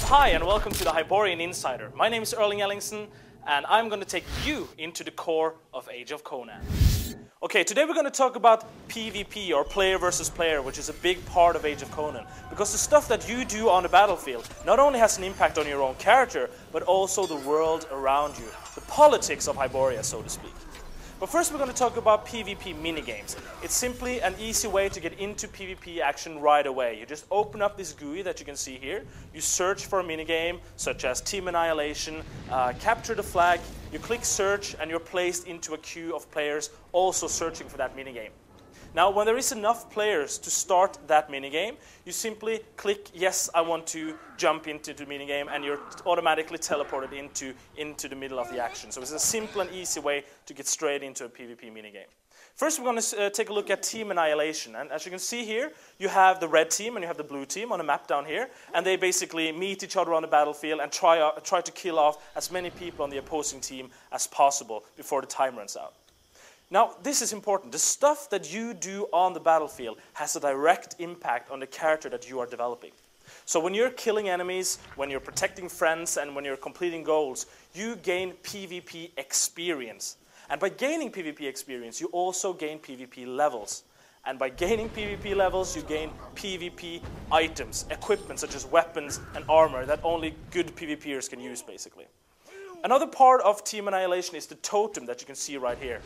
Hi and welcome to the Hyborian Insider. My name is Erling Ellingson and I'm going to take you into the core of Age of Conan. Okay, today we're going to talk about PvP, or player versus player, which is a big part of Age of Conan. Because the stuff that you do on the battlefield not only has an impact on your own character, but also the world around you. The politics of Hyboria, so to speak. But first we're going to talk about PvP minigames. It's simply an easy way to get into PvP action right away. You just open up this GUI that you can see here. You search for a minigame, such as Team Annihilation, capture the flag, you click search, and you're placed into a queue of players also searching for that minigame. Now, when there is enough players to start that minigame, you simply click, yes, I want to jump into the minigame, and you're automatically teleported into the middle of the action. So it's a simple and easy way to get straight into a PvP minigame. First, we're going to take a look at Team Annihilation. And as you can see here, you have the red team and you have the blue team on a map down here. And they basically meet each other on the battlefield and try to kill off as many people on the opposing team as possible before the time runs out. Now, this is important. The stuff that you do on the battlefield has a direct impact on the character that you are developing. So when you're killing enemies, when you're protecting friends, and when you're completing goals, you gain PvP experience. And by gaining PvP experience, you also gain PvP levels. And by gaining PvP levels, you gain PvP items, equipment such as weapons and armor that only good PvPers can use, basically. Another part of Team Annihilation is the totem that you can see right here.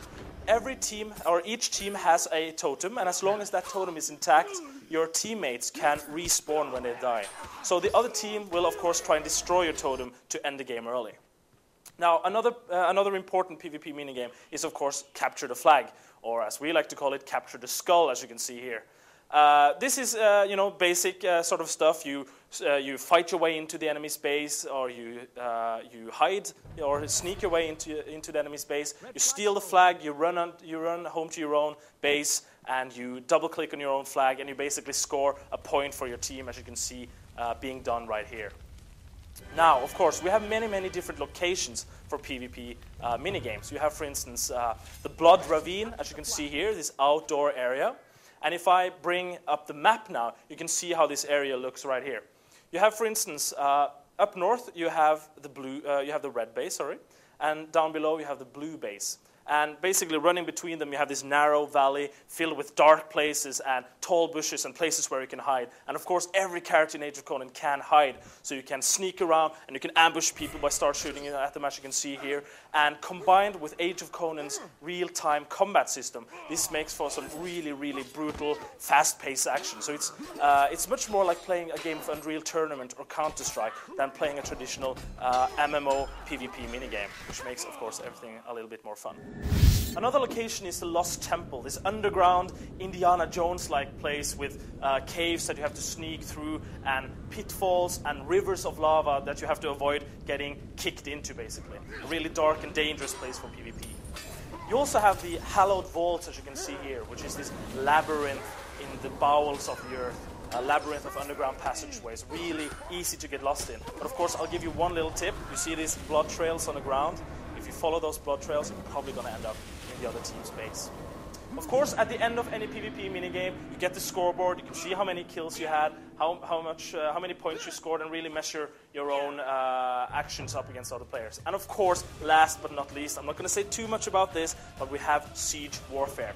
Every team, or each team, has a totem, and as long as that totem is intact, your teammates can respawn when they die. So the other team will, of course, try and destroy your totem to end the game early. Now, another important PvP minigame is, of course, capture the flag, or as we like to call it, capture the skull, as you can see here. This is, basic sort of stuff. You fight your way into the enemy space, or you hide or sneak your way into the enemy space. You steal the flag. You run home to your own base, and you double-click on your own flag, and you basically score a point for your team, as you can see being done right here. Now, of course, we have many different locations for PvP minigames. You have, for instance, the Blood Ravine, as you can see here, this outdoor area. And if I bring up the map now, you can see how this area looks right here. You have, for instance, up north you have the red base, and down below you have the blue base. And basically running between them, you have this narrow valley filled with dark places and tall bushes and places where you can hide. And of course, every character in Age of Conan can hide. So you can sneak around and you can ambush people by start shooting at them, as you can see here. And combined with Age of Conan's real-time combat system, this makes for some really brutal, fast-paced action. So it's much more like playing a game of Unreal Tournament or Counter-Strike than playing a traditional MMO PvP minigame, which makes, of course, everything a little bit more fun. Another location is the Lost Temple, this underground Indiana Jones-like place with caves that you have to sneak through, and pitfalls and rivers of lava that you have to avoid getting kicked into, basically. A really dark and dangerous place for PvP. You also have the Hallowed Vaults, as you can see here, which is this labyrinth in the bowels of the earth. A labyrinth of underground passageways, really easy to get lost in. But of course, I'll give you one little tip. You see these blood trails on the ground? If you follow those blood trails, you're probably going to end up in the other team's base. Of course, at the end of any PvP minigame, you get the scoreboard. You can see how many kills you had, how many points you scored, and really measure your own actions up against other players. And of course, last but not least, I'm not going to say too much about this, but we have siege warfare.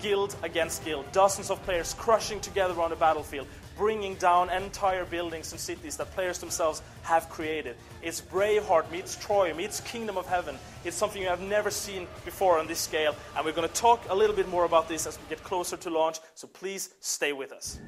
Guild against guild, dozens of players crushing together on the battlefield, bringing down entire buildings and cities that players themselves have created. It's Braveheart meets Troy meets Kingdom of Heaven. It's something you have never seen before on this scale, and we're going to talk a little bit more about this as we get closer to launch, so please stay with us.